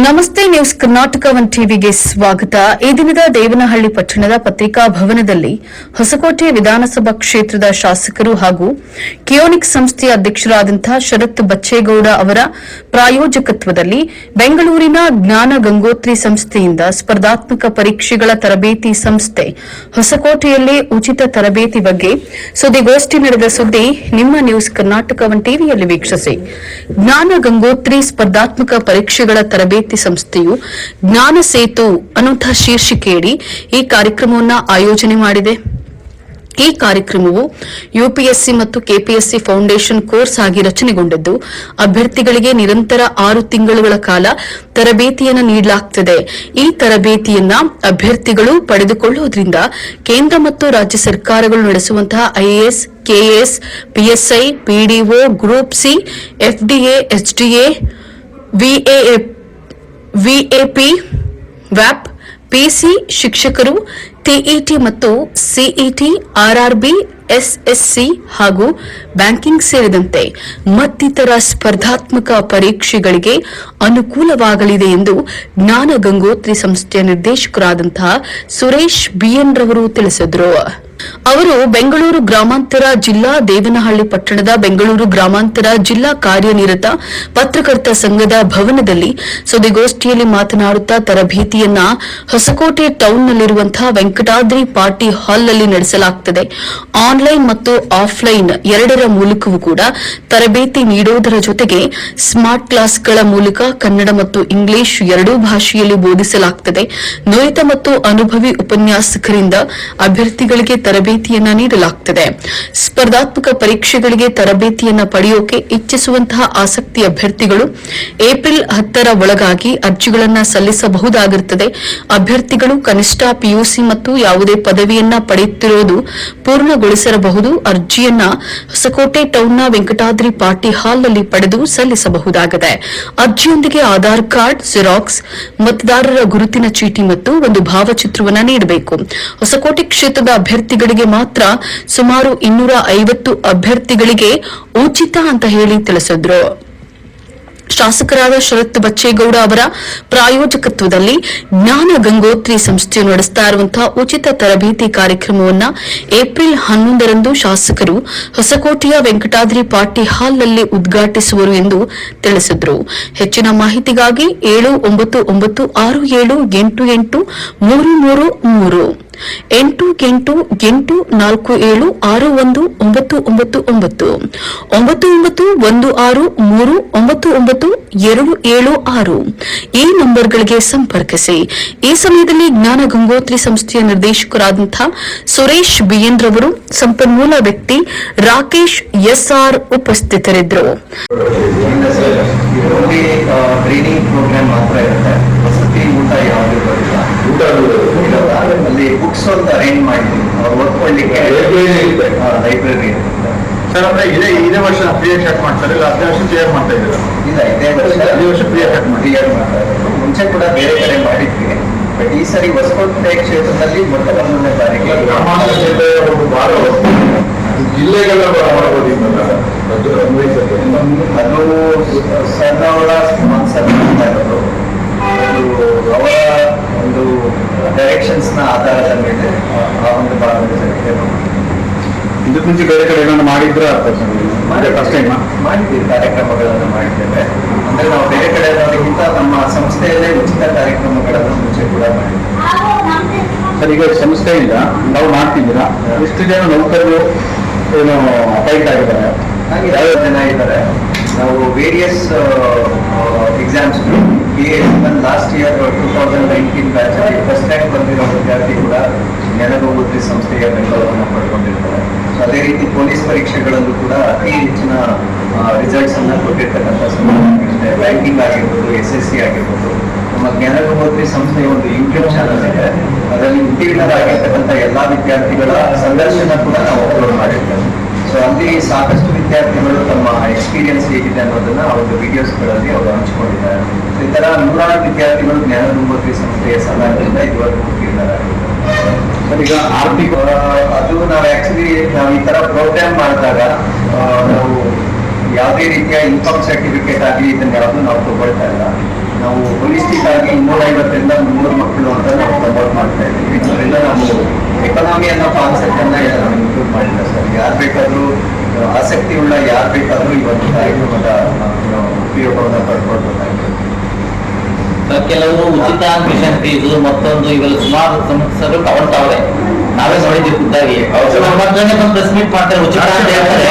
ನಮಸ್ತೆ news Karnataka one ಟಿವಿಗೆ ಸ್ವಾಗತ. ಈ ದಿನದ ದೇವನಹಳ್ಳಿ ಪಟ್ಟಣದ ಪತ್ರಿಕಾ ಭವನದಲ್ಲಿ ಹೊಸಕೋಟೆ ವಿಧಾನಸಭಾ ಕ್ಷೇತ್ರದ ಶಾಸಕರು ಹಾಗೂ ಕಿಯೋನಿಕ್ ಸಂಸ್ಥೆಯ ಅಧ್ಯಕ್ಷರಾದಂತಹ ಶರತ್ ಬಚ್ಚೇಗೌಡ ಅವರ ಪ್ರಾಯೋಜಕತ್ವದಲ್ಲಿ ಬೆಂಗಳೂರಿನ ಜ್ಞಾನ ಗಂಗೋತ್ರಿ ಸಂಸ್ಥೆಯಿಂದ ಸ್ಪರ್ಧಾತ್ಮಕ ಪರೀಕ್ಷೆಗಳ ತರಬೇತಿ ಸಂಸ್ಥೆ ಹೊಸಕೋಟೆಯಲ್ಲಿ ಉಚಿತ ತರಬೇತಿ ಬಗ್ಗೆ ಸುದ್ದಿಗೋಷ್ಠಿ ನಡೆದ ಸುದ್ದಿ ನಿಮ್ಮ ನ್ಯೂಸ್ ಕರ್ನಾಟಕ ಒನ್ ಟಿವಿಯಲ್ಲಿ ವೀಕ್ಷಿಸಿ. ಜ್ಞಾನ ಗಂಗೋತ್ರಿ ಸ್ಪರ್ಧಾತ್ಮಕ ಪರೀಕ್ಷೆಗಳ ತರಬೇತಿ ಸಂಸ್ಥೆಯು ಜ್ಞಾನ ಸೇತು ಅನ್ನುವಂತಹ ಶೀರ್ಷಿಕೆಯಡಿ ಈ ಕಾರ್ಯಕ್ರಮವನ್ನು ಆಯೋಜನೆ ಮಾಡಿದೆ. ಈ ಕಾರ್ಯಕ್ರಮವು ಯುಪಿಎಸ್ಸಿ ಮತ್ತು ಕೆಪಿಎಸ್ಸಿ ಫೌಂಡೇಶನ್ ಕೋರ್ಸ್ ಆಗಿ ರಚನೆಗೊಂಡಿದ್ದು, ಅಭ್ಯರ್ಥಿಗಳಿಗೆ ನಿರಂತರ 6 ತಿಂಗಳುಗಳ ಕಾಲ ತರಬೇತಿಯನ್ನು ನೀಡಲಾಗುತ್ತದೆ. ಈ ತರಬೇತಿಯನ್ನ ಅಭ್ಯರ್ಥಿಗಳು ಪಡೆದುಕೊಳ್ಳುವುದರಿಂದ ಕೇಂದ್ರ ಮತ್ತು ರಾಜ್ಯ ಸರ್ಕಾರಗಳು ನಡೆಸುವಂತಹ IAS, KAS, PSI, PDO, group C, FDA, HDA, VAP, ವ್ಯಾಪ್, ಪಿಸಿ ಶಿಕ್ಷಕರು, ಟಿಇಟಿ ಮತ್ತು ಸಿಇಟಿ, ಆರ್ಆರ್ಬಿ, ಎಸ್ಎಸ್ಸಿ ಹಾಗೂ ಬ್ಯಾಂಕಿಂಗ್ ಸೇರಿದಂತೆ ಮತ್ತಿತರ ಸ್ಪರ್ಧಾತ್ಮಕ ಪರೀಕ್ಷೆಗಳಿಗೆ ಅನುಕೂಲವಾಗಲಿದೆ ಎಂದು ಜ್ಞಾನ ಗಂಗೋತ್ರಿ ಸಂಸ್ಥೆಯ ನಿರ್ದೇಶಕರಾದಂತಹ ಸುರೇಶ್ ಬಿಎನ್ ರವರು ತಿಳಿಸಿದರು. ಅವರು ಬೆಂಗಳೂರು ಗ್ರಾಮಾಂತರ ಜಿಲ್ಲಾ ದೇವನಹಳ್ಳಿ ಪಟ್ಟಣದ ಬೆಂಗಳೂರು ಗ್ರಾಮಾಂತರ ಜಿಲ್ಲಾ ಕಾರ್ಯನಿರತ ಪತ್ರಕರ್ತ ಸಂಘದ ಭವನದಲ್ಲಿ ಸುದ್ದಿಗೋಷ್ಠಿಯಲ್ಲಿ ಮಾತನಾಡುತ್ತಾ ತರಬೇತಿಯನ್ನ ಹೊಸಕೋಟೆ ಟೌನ್ನಲ್ಲಿರುವಂತಹ ವೆಂಕಟಾದ್ರಿ ಪಾರ್ಟಿ ಹಾಲ್ನಲ್ಲಿ ನಡೆಸಲಾಗುತ್ತದೆ. ಆನ್ಲೈನ್ ಮತ್ತು ಆಫ್ಲೈನ್ ಎರಡರ ಮೂಲಕವೂ ಕೂಡ ತರಬೇತಿ ನೀಡುವುದರ ಜೊತೆಗೆ ಸ್ಮಾರ್ಟ್ ಕ್ಲಾಸ್ಗಳ ಮೂಲಕ ಕನ್ನಡ ಮತ್ತು ಇಂಗ್ಲಿಷ್ ಎರಡೂ ಭಾಷೆಯಲ್ಲಿ ಬೋಧಿಸಲಾಗುತ್ತದೆ. ನುರಿತ ಮತ್ತು ಅನುಭವಿ ಉಪನ್ಯಾಸಕರಿಂದ ಅಭ್ಯರ್ಥಿಗಳಿಗೆ ತರಬೇತಿಯನ್ನ ನೀಡಲಾಗುತ್ತದೆ. ಸ್ಪರ್ಧಾತ್ಮಕ ಪರೀಕ್ಷೆಗಳಿಗೆ ತರಬೇತಿಯನ್ನ ಪಡೆಯೋಕೆ ಇಚ್ಛಿಸುವಂತಹ ಆಸಕ್ತಿ ಅಭ್ಯರ್ಥಿಗಳು ಏಪ್ರಿಲ್ 10ರ ಒಳಗಾಗಿ ಅರ್ಜಿಗಳನ್ನು ಸಲ್ಲಿಸಬಹುದಾಗಿರುತ್ತದೆ. ಅಭ್ಯರ್ಥಿಗಳು ಕನಿಷ್ಠ ಪಿಯುಸಿ ಮತ್ತು ಯಾವುದೇ ಪದವಿಯನ್ನ ಪಡೆಯುತ್ತಿರುವುದು ಪೂರ್ಣಗೊಳಿಸಿರಬಹುದು. ಅರ್ಜಿಯನ್ನ ಹೊಸಕೋಟೆ ಟೌನ್ನ ವೆಂಕಟಾದ್ರಿ ಪಾರ್ಟಿ ಹಾಲ್ನಲ್ಲಿ ಪಡೆದು ಸಲ್ಲಿಸಬಹುದಾಗಿದೆ. ಅರ್ಜಿಯೊಂದಿಗೆ ಆಧಾರ್ ಕಾರ್ಡ್, ಜೆರಾಕ್ಸ್, ಮತದಾರರ ಗುರುತಿನ ಚೀಟಿ ಮತ್ತು ಒಂದು ಭಾವಚಿತ್ರವನ್ನು ನೀಡಬೇಕು. ಹೊಸಕೋಟೆ ಕ್ಷೇತ್ರದ ಅಭ್ಯರ್ಥಿಗಳಿಗೆ ಮಾತ್ರ ಸುಮಾರು 250 ಅಭ್ಯರ್ಥಿಗಳಿಗೆ ಉಚಿತ ಅಂತ ಹೇಳಿ ತಿಳಿಸಿದ್ರು. ಶಾಸಕರಾದ ಶರತ್ ಬಚ್ಚೇಗೌಡ ಅವರ ಪ್ರಾಯೋಜಕತ್ವದಲ್ಲಿ ಜ್ಞಾನ ಗಂಗೋತ್ರಿ ಸಂಸ್ಥೆಯು ನಡೆಸ್ತಾ ಇರುವಂತಹ ಉಚಿತ ತರಬೇತಿ ಕಾರ್ಯಕ್ರಮವನ್ನು ಏಪ್ರಿಲ್ 11ರಂದು ಶಾಸಕರು ಹೊಸಕೋಟೆಯ ವೆಂಕಟಾದ್ರಿ ಪಾರ್ಟಿ ಹಾಲ್ನಲ್ಲಿ ಉದ್ಘಾಟಿಸುವರು ಎಂದು ತಿಳಿಸಿದರು. ಹೆಚ್ಚಿನ ಮಾಹಿತಿಗಾಗಿ 7916788833 8816399276 ಈ ನಂಬರ್ಗಳಿಗೆ ಸಂಪರ್ಕಿಸಿ. ಈ ಸಮಯದಲ್ಲಿ ಜ್ಞಾನ ಗಂಗೋತ್ರಿ ಸಂಸ್ಥೆಯ ನಿರ್ದೇಶಕರಾದಂತಹ ಸುರೇಶ್ ಬಿಎನ್ ರವರು, ಸಂಪನ್ಮೂಲ ವ್ಯಕ್ತಿ ರಾಕೇಶ್ ಎಸ್ಆರ್ ಉಪಸ್ಥಿತರಿದ್ದರು. ಟ್ರೈನಿಂಗ್ ಪ್ರೋಗ್ರಾಮ್ ಮಾತ್ರ ಇರುತ್ತೆ. ವಸತಿ ಊಟ ಯಾವುದು ಬರಲ್ಲ. ಅಲ್ಲಿ ಬುಕ್ಸ್ ಒಂದು ಅರೇಂಜ್ ಮಾಡಿದ್ದೀವಿ. ಅವ್ರು ಓದ್ಕೊಳ್ಳಿಕ್ಕೆ ಲೈಬ್ರರಿ ಸರ್. ಅಂದ್ರೆ ಇದೇ ವರ್ಷ ಫ್ರೀ ಸ್ಟಾರ್ಟ್ ಮಾಡ್ತಾರೆ, ಇಲ್ಲ 10 ವರ್ಷ ಕ್ಲಿಯರ್ ಮಾಡ್ತಾ ಇದ್ದೀರಾ? ಇಲ್ಲ, ಇದೇ ವರ್ಷ ಫ್ರೀ ಸ್ಟಾರ್ಟ್ ಮಾಡ್ತಾ ಇದ್ರು. ಮುಂಚೆ ಕೂಡ ಬೇರೆ ಕಡೆ ಮಾಡಿದ್ವಿ, ಬಟ್ ಈ ಸರಿ ಹೊಸಕೋಟೆ ಕ್ಷೇತ್ರದಲ್ಲಿ ಮೊಟ್ಟ ಮೊದಲನೇ ಬಾರಿಗೆ ಜಿಲ್ಲೆಗೆಲ್ಲ ಮಾಡ್ಬೋದು. ಅದು ಸಣ್ಣವರ ಸ್ಪಾನ್ಸರ್ ಮಾಡ್ತಾ ಇರೋದು. ಅವರ ಒಂದು ಡೈರೆಕ್ಷನ್ಸ್ ನ ಆಧಾರದ ಮೇಲೆ ಆ ಒಂದು ಭಾಗದಲ್ಲಿ ಇದಕ್ಕೆ ಮುಂಚೆ ಬೇರೆ ಕಡೆ ಏನಾದ್ರು ಮಾಡಿದ್ರೆ ಮಾಡಿದ್ದೀವಿ, ಕಾರ್ಯಕ್ರಮಗಳನ್ನು ಮಾಡಿದ್ದೇವೆ. ಅಂದ್ರೆ ನಾವು ಬೇರೆ ಕಡೆ ಅನ್ನೋದಕ್ಕಿಂತ ನಮ್ಮ ಸಂಸ್ಥೆಯಲ್ಲೇ ಉಚಿತ ಕಾರ್ಯಕ್ರಮಗಳನ್ನು ಮುಂಚೆ ಕೂಡ ಮಾಡಿದ್ದೀವಿ. ಸರ್, ಈಗ ಸಂಸ್ಥೆಯಿಂದ ನಾವು ಮಾಡ್ತಿದ್ದೀರಾ? ಎಷ್ಟು ಜನ ನೌಕರರು ಏನು ಅಪಾಯಿಂಟ್ ಆಗಿದ್ದಾರೆ? ಹಾಗೆ 50 ಜನ ಇದ್ದಾರೆ. ನಾವು various exams last year 2019 batch ಅಲ್ಲಿ ಫಸ್ಟ್ ರ್ಯಾಂಕ್ ಬಂದಿರೋ ವಿದ್ಯಾರ್ಥಿ ಕೂಡ ಜ್ಞಾನಗಂಗೋತ್ರಿ ಸಂಸ್ಥೆಯ ಬೆಂಬಲವನ್ನು ಪಡ್ಕೊಂಡಿರ್ತಾರೆ. ಸೊ ಅದೇ ರೀತಿ ಪೊಲೀಸ್ ಪರೀಕ್ಷೆಗಳಲ್ಲೂ ಕೂಡ ಅತಿ ಹೆಚ್ಚಿನ ರಿಸಲ್ಟ್ಸ್ ಅನ್ನ ಕೊಟ್ಟಿರ್ತಕ್ಕಂಥ ಸಂಸ್ಥೆ. ಬ್ಯಾಂಕಿಂಗ್ ಆಗಿರ್ಬೋದು, SSC ಆಗಿರ್ಬೋದು. ನಮ್ಮ ಜ್ಞಾನಗಂಗೋತ್ರಿ ಸಂಸ್ಥೆಯ ಒಂದು ಯೂಟ್ಯೂಬ್ ಚಾನಲ್ ಇದೆ. ಅದರಲ್ಲಿ ಉತ್ತೀರ್ಣರಾಗಿರ್ತಕ್ಕಂಥ ಎಲ್ಲಾ ವಿದ್ಯಾರ್ಥಿಗಳ ಸಂದರ್ಶನ ಕೂಡ ನಾವು ಅಪ್ಲೋಡ್ ಮಾಡಿರ್ತೇವೆ. ಸೊ ಅಲ್ಲಿ ಸಾಕಷ್ಟು ವಿದ್ಯಾರ್ಥಿಗಳು ತಮ್ಮ ಎಕ್ಸ್ಪೀರಿಯನ್ಸ್ ಹೇಗಿದೆ ಅನ್ನೋದನ್ನ ಆ ಒಂದು ವಿಡಿಯೋಸ್ಗಳಲ್ಲಿ ಅವರು ಹಂಚಿಕೊಂಡಿದ್ದಾರೆ. ಈ ತರ 100 ವಿದ್ಯಾರ್ಥಿಗಳು ಜ್ಞಾನ ಗಂಗೋತ್ರಿ ಸಂಸ್ಥೆಯ ಸಹಾಯದಿಂದ ಇದುವರೆಗೂ ಉತ್ತೀರ್ಣರಾಗಿದ್ದಾರೆ. ಈಗ ಆರ್ಥಿಕ ಅದು ನಾವು ಈ ತರ ಪ್ರೋಗ್ರಾಮ್ ಮಾಡಿದಾಗ ನಾವು ಯಾವುದೇ ರೀತಿಯ ಇನ್ಕಮ್ ಸರ್ಟಿಫಿಕೇಟ್ ಆಗಲಿ ಇದನ್ನ ಯಾವುದು ನಾವು ತಗೊಳ್ತಾ ಇಲ್ಲ. ನಾವು ಹೋಲಿಸ್ಟಿಕ್ ಆಗಿ 250ರಿಂದ 300 ಮಕ್ಕಳು ಅಂತ ನಾವು ಪ್ರಮೋಟ್ ಮಾಡ್ತಾ ಇದ್ದೀವಿ. ಅದರಿಂದ ನಾವು ಎಕಾನಮಿ ಅನ್ನೋ ಕಾನ್ಸೆಪ್ಟ್ ಅನ್ನ ನಾವು ಇಂಕ್ಲೂಡ್ ಮಾಡಿಲ್ಲ ಸರ್. ಯಾರು ಬೇಕಾದ್ರೂ ಆಸಕ್ತಿ ಉಳ್ಳ ಯಾರು ಬೇಕಾದ್ರೂ ಈ ಒಂದು ಕಾರ್ಯಕ್ರಮದ ಉಪಯೋಗವನ್ನು ಪಡ್ಕೊಳ್ಬೇಕಾಗಿದೆ. ಕೆಲವರು ಉಚಿತ ಮಿಷನ್ ಫೀಸು ಮತ್ತೊಂದು ಇವೆಲ್ಲ ಸುಮಾರು ಸಮಸ್ಯೆಗಳು ತಗೊಳ್ತಾವ್ರೆ. ನಾವೇ ನೋಡಿದ್ದೀವಿ ಖುದ್ದಾಗಿ ಪ್ರೆಸ್ ಮೀಟ್ ಮಾಡ್ತಾರೆ ಉಚಿತ ಅಂತ ಹೇಳ್ತಾರೆ,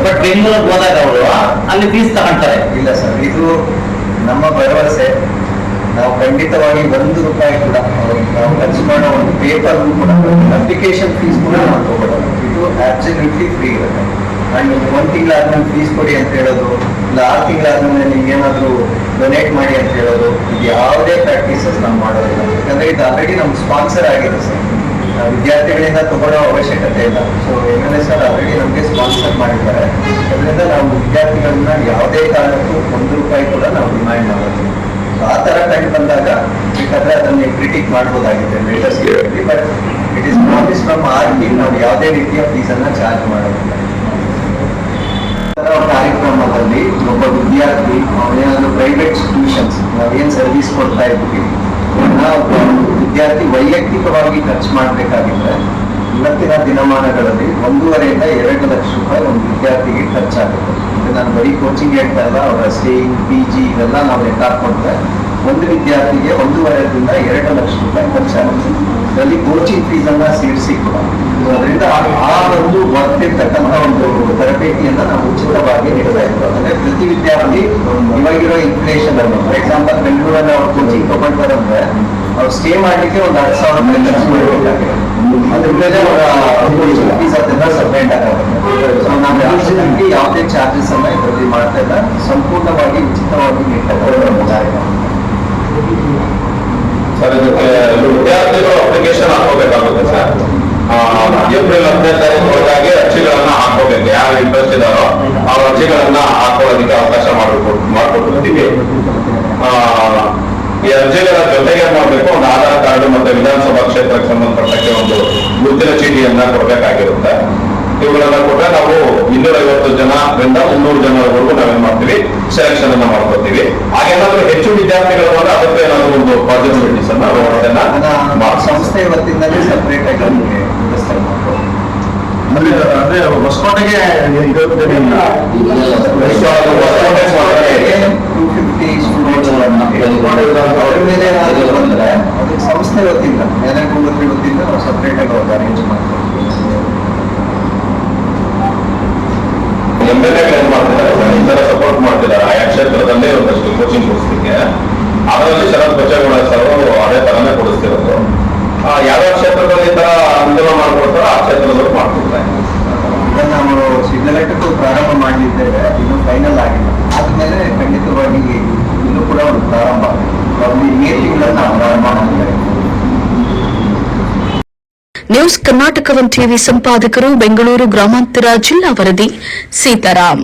ಬಟ್ ಬೆಂಗಳೂರಿಗೆ ಹೋದಾಗ ಅವರು ಅಲ್ಲಿ ಫೀಸ್ ತಗೊಂತಾರೆ. ಇಲ್ಲ ಸರ್, ಇದು ನಮ್ಮ ಭರವಸೆ. ನಾವು ಖಂಡಿತವಾಗಿ ₹1 ಕೂಡ ನಾವು ಖರ್ಚು ಮಾಡೋ ಒಂದು ಪೇಪರ್ ಕೂಡ ಅಪ್ಲಿಕೇಶನ್ ಫೀಸ್ ಕೂಡ ನಾವು ತಗೊಳ್ಳೋದು. ಇದು ಅಬ್ಸಲ್ಯೂಟ್ಲಿ ಫ್ರೀ ಇರುತ್ತೆ. ಅಂಡ್ 1 ತಿಂಗಳಾದ್ಮೇಲೆ ಫೀಸ್ ಕೊಡಿ ಅಂತ ಹೇಳೋದು, ಇಲ್ಲ 6 ತಿಂಗಳಾದ್ಮೇಲೆ ನಿಮ್ಗೆ ಏನಾದ್ರು ಡೊನೇಟ್ ಮಾಡಿ ಅಂತ ಹೇಳೋದು, ಇದು ಯಾವುದೇ ಪ್ರಾಕ್ಟೀಸಸ್ ನಾವು ಮಾಡೋದಿಲ್ಲ. ಯಾಕಂದ್ರೆ ಇದು ಆಲ್ರೆಡಿ ನಮ್ಗೆ ಸ್ಪಾನ್ಸರ್ ಆಗಿದೆ ಸರ್. ವಿದ್ಯಾರ್ಥಿಗಳಿಂದ ತಗೊಳ್ಳೋ ಅವಶ್ಯಕತೆ ಇಲ್ಲ. ಸೊ MLS ಸರ್ ಆಲ್ರೆಡಿ ನಮಗೆ ಸ್ಪಾನ್ಸರ್ ಮಾಡಿದ್ದಾರೆ. ಅದರಿಂದ ನಾವು ವಿದ್ಯಾರ್ಥಿಗಳನ್ನ ಯಾವುದೇ ಕಾರಣಕ್ಕೂ ₹1 ಕೂಡ ನಾವು ಡಿಮ್ಯಾಂಡ್ ಮಾಡೋದು. ಸೊ ಆ ತರ ಕಂಡು ಬಂದಾಗ ಬೇಕಾದ್ರೆ ಅದನ್ನ ಕ್ರಿಟಿಕ್ ಮಾಡ್ಬೋದಾಗಿದೆ latest yearly. But it is promise from our team, ನಾವು ಯಾವುದೇ ರೀತಿಯ ಫೀಸ್ ಅನ್ನ ಚಾರ್ಜ್ ಮಾಡೋದಿಲ್ಲ. ಕಾರ್ಯಕ್ರಮದಲ್ಲಿ ಒಬ್ಬ ವಿದ್ಯಾರ್ಥಿ ಏನಾದ್ರು ಪ್ರೈವೇಟ್ ಟ್ಯೂಷನ್ಸ್ ನಾವೇನ್ ಸರ್ವಿಸ್ ಕೊಡ್ತಾ ಇದ್ವಿ, ವಿದ್ಯಾರ್ಥಿ ವೈಯಕ್ತಿಕವಾಗಿ ಖರ್ಚು ಮಾಡಬೇಕಾಗಿದ್ರೆ ಇವತ್ತಿನ ದಿನಮಾನಗಳಲ್ಲಿ ₹1.5 ರಿಂದ ₹2 ಲಕ್ಷ ಒಂದು ವಿದ್ಯಾರ್ಥಿಗೆ ಖರ್ಚಾಗುತ್ತೆ. ನಾನು ಬರೀ ಕೋಚಿಂಗ್ ಹೇಳ್ತಾ ಇಲ್ಲ, ಅವರ ಸ್ಟೇಯಿಂಗ್, PG ಇದೆಲ್ಲ ನಾವು ಲೆಕ್ಕ ಹಾಕೊಂಡ್ರೆ ಒಂದು ವಿದ್ಯಾರ್ಥಿಗೆ ₹1.5 ರಿಂದ ₹2 ಲಕ್ಷ ಖರ್ಚಾಗುತ್ತೆ. ಇದರಲ್ಲಿ ಕೋಚಿಂಗ್ ಫೀಸ್ ಅನ್ನ ಸೇರಿಸಿ ಕೂಡ. ಅದರಿಂದ ಆ ಒಂದು ಬರ್ತಿರ್ತಕ್ಕಂಥ ಒಂದು ತರಬೇತಿಯನ್ನ ನಾವು ಉಚಿತವಾಗಿ ನೀಡ್ತಾ ಇದ್ದೀವಿ. ಅಂದ್ರೆ ಪ್ರತಿ ವಿದ್ಯಾರ್ಥಿ ಇವಾಗಿರೋ ಇನ್ಫ್ಲೇಷನ್ ಅನ್ನು, ಫಾರ್ ಎಕ್ಸಾಂಪಲ್ ಬೆಂಗಳೂರಲ್ಲಿ ಅವ್ರು ಕೋಚಿಂಗ್ ತಗೊಂಡ್ಬರಂದ್ರೆ ಅವ್ರು ಸ್ಟೇ ಮಾಡ್ಲಿಕ್ಕೆ ಒಂದು ₹10,000 ಖರ್ಚು ಮಾಡಬೇಕಾಗಿದೆ. ಅದ್ರ ಮೇಲೆ ಅವರ ಫೀಸ್ ಅದೆಲ್ಲ ಸಬ್ಮಿಟ್ ಆಗುತ್ತೆ. ಸೊ ನಾವು ಯಾವುದೇ ಚಾರ್ಜಸ್ ಅನ್ನ ಇದರಲ್ಲಿ ಮಾಡ್ತಾ ಇಲ್ಲ, ಸಂಪೂರ್ಣವಾಗಿ ಉಚಿತವಾಗಿ ನೀಡ್ತಾ ಇದ್ದೀವಿ. ಸರ್, ಇದಕ್ಕೆ ವಿದ್ಯಾರ್ಥಿಗಳು ಅಪ್ಲಿಕೇಶನ್ ಹಾಕೋಬೇಕಾಗುತ್ತೆ ಸರ್. ಏಪ್ರಿಲ್ 15 ತಾರೀಕು ಒಳಗಾಗಿ ಅರ್ಜಿಗಳನ್ನ ಹಾಕೋಬೇಕು. ಯಾರು ಇಂಟ್ರೆಸ್ಟ್ ಇದ್ದಾರೋ ಅವ್ರ ಅರ್ಜಿಗಳನ್ನ ಹಾಕೊಳ್ಳೋದಕ್ಕೆ ಅವಕಾಶ ಮಾಡಿಕೊಡ್ತೀವಿ. ಈ ಅರ್ಜಿಗಳ ಜೊತೆಗೆ ಮಾಡಬೇಕು ಒಂದು ಆಧಾರ್ ಕಾರ್ಡ್ ಮತ್ತೆ ವಿಧಾನಸಭಾ ಕ್ಷೇತ್ರಕ್ಕೆ ಸಂಬಂಧಪಟ್ಟಕ್ಕೆ ಒಂದು ಗುರುತಿನ ಚೀಟಿಯನ್ನ ಕೊಡಬೇಕಾಗಿರುತ್ತೆ. ಇವುಗಳನ್ನ ಕೊಟ್ಟರೆ ನಾವು 250 ಜನರಿಂದ 300 ಜನರವರೆಗೂ ನಾವೇನ್ ಮಾಡ್ತೀವಿ, ಸೆಲೆಕ್ಷನ್ ಅನ್ನ ಮಾಡ್ಕೊತೀವಿ. ಹಾಗೇನಾದ್ರೂ ಹೆಚ್ಚು ವಿದ್ಯಾರ್ಥಿಗಳು ಬಂದ್ರೆ ಅದಕ್ಕೆ ಏನಾದ್ರು ಒಂದು ಪಾಸಿಬಿಲಿಟೀಸ್ ಅನ್ನ ಸಂಸ್ಥೆ ವತಿಯಿಂದಲೇ ಸಪರೇಟ್ ಆಗಿ ನಮಗೆ ವ್ಯವಸ್ಥೆ ಮಾಡ್ಬೋದು. ಅಂದ್ರೆ ಹೊಸಕೋಟೆಗೆ 250 ಸ್ಟೂಡೆಂಟ್ಸ್ ಅವ್ರ ಮೇಲೆ ಏನಾದ್ರು ಬಂದ್ರೆ ಅದಕ್ಕೆ ಸಂಸ್ಥೆ ವತಿಯಿಂದ ಜ್ಞಾನಗುಂಬತ್ರಿ ವತಿಯಿಂದ ನಾವು ಸಪರೇಟ್ ಆಗಿ ಅವ್ರಿಗೆ ಅರೇಂಜ್ ಮಾಡ್ತೀವಿ. MLA ಏನ್ ಮಾಡ್ತಿದ್ದಾರೆ, ಈ ತರ ಸಪೋರ್ಟ್ ಮಾಡ್ತಿದ್ದಾರೆ. ಆಯಾ ಕ್ಷೇತ್ರದಲ್ಲೇ ಒಂದಷ್ಟು ಕೋಚಿಂಗ್ ಕೊಡಿಸ್ಲಿಕ್ಕೆ. ಅದರಲ್ಲಿ ಶರತ್ ಬಚ್ಚೇಗೌಡ ಸರ್ ಅದೇ ತರನೇ ಕೊಡಿಸ್ತಿರೋದು. ಯಾವ್ಯಾವ ಕ್ಷೇತ್ರದಲ್ಲಿ ಈ ತರ ಅನುಕೂಲ ಮಾಡ್ಕೊಡ್ತಾರೋ ಆ ಕ್ಷೇತ್ರದಲ್ಲಿ ಮಾಡ್ಕೊಡ್ತಾರೆ. ಇದನ್ನು ನಾವು ಸಿದ್ಧಘಟ್ಟಕ್ಕೂ ಪ್ರಾರಂಭ ಮಾಡಲಿದ್ದೇವೆ, ಇನ್ನು ಫೈನಲ್ ಆಗಿಲ್ಲ. ಆದ್ಮೇಲೆ ಖಂಡಿತವಾಗಿ ಇನ್ನೂ ಕೂಡ ಒಂದು ಪ್ರಾರಂಭ ಆಗಿದೆ. ಮೇ ತಿಂಗಳನ್ನು ನಾವು ಪ್ರಾರಂಭ ಮಾಡಿದ್ದೇವೆ. ನ್ಯೂಸ್ ಕರ್ನಾಟಕ 1 ಟಿವಿ ಸಂಪಾದಕರು, ಬೆಂಗಳೂರು ಗ್ರಾಮಾಂತರ ಜಿಲ್ಲಾ ವರದಿ ಸೀತಾರಾಮ್.